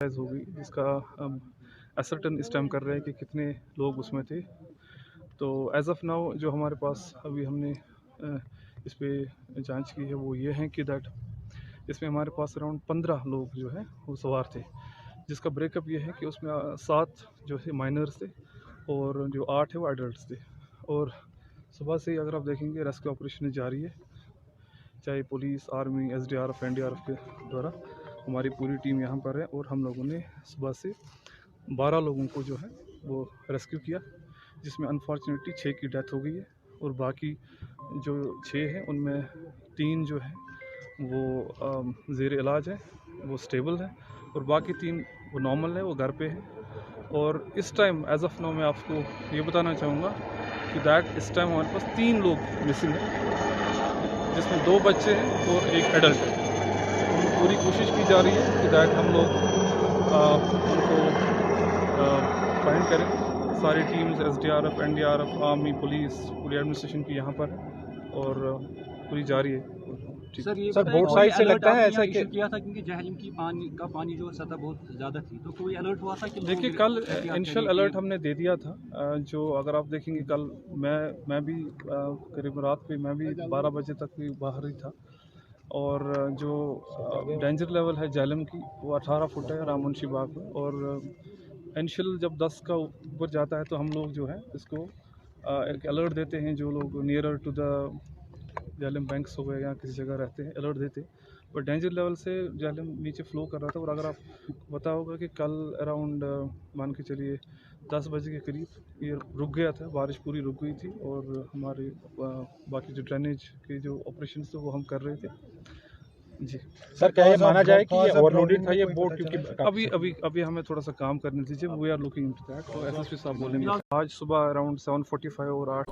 हो गई, जिसका हम असर्टन इस टाइम कर रहे हैं कि कितने लोग उसमें थे। तो एज़ ऑफ नाउ जो हमारे पास अभी हमने इस पे जांच की है वो ये है कि दैट इसमें हमारे पास अराउंड 15 लोग जो है वो सवार थे, जिसका ब्रेकअप ये है कि उसमें 7 जो है माइनर्स थे और जो 8 है वो एडल्ट्स थे। और सुबह से ही अगर आप देखेंगे रेस्क्यू ऑपरेशन जारी है, चाहे पुलिस, आर्मी, SDRF, NDRF के द्वारा। हमारी पूरी टीम यहाँ पर है और हम लोगों ने सुबह से 12 लोगों को जो है वो रेस्क्यू किया, जिसमें अनफॉर्चुनेटली 6 की डेथ हो गई है और बाकी जो 6 हैं उनमें 3 जो है वो ज़ेर इलाज है, वो स्टेबल है, और बाकी 3 वो नॉर्मल है, वो घर पे है। और इस टाइम एज़ ऑफ नाउ मैं आपको ये बताना चाहूँगा कि दैट इस टाइम हमारे पास 3 लोग मिसिंग हैं, जिसमें 2 बच्चे हैं और 1 एडल्ट है। पूरी कोशिश की जा रही है कि दैट हम लोग उनको फाइंड करें। सारी teams SDRF, NDRF, army, police, पूरी एडमिनिस्ट्रेशन की यहाँ पर है और पूरी जारी है। सर ये सर बोथ साइड से लगता है ऐसा कि किया था क्योंकि जहलम की पानी जो सतह बहुत ज़्यादा थी, तो कोई अलर्ट हुआ था कि देखिए कल इनिशियल अलर्ट हमने दे दिया था। जो अगर आप देखेंगे कल मैं भी करीब रात पे मैं भी 12 बजे तक भी बाहर ही था, और जो डेंजर लेवल है झेलम की वो 18 फुट है रामवंशी बाग में। और इनिशियल जब 10 का ऊपर जाता है तो हम लोग जो है इसको एक अलर्ट देते हैं, जो लोग nearer to the Jhelum banks हो गए या किसी जगह रहते हैं अलर्ट देते हैं। पर डेंजर लेवल से झेलम नीचे फ्लो कर रहा था, और अगर आप पता होगा कि कल अराउंड मान के चलिए 10 बजे के करीब ये रुक गया था, बारिश पूरी रुक गई थी, और हमारे बाकी जो ड्रेनेज के जो ऑपरेशन थे वो हम कर रहे थे। जी सर, क्या ये माना जाए कि ये ओवरलोडेड था ये बोट? क्योंकि अभी हमें थोड़ा सा काम करने दीजिए, we are looking into that. तो SSP साहब बोलेंगे। आज सुबह अराउंड 7:45 और 8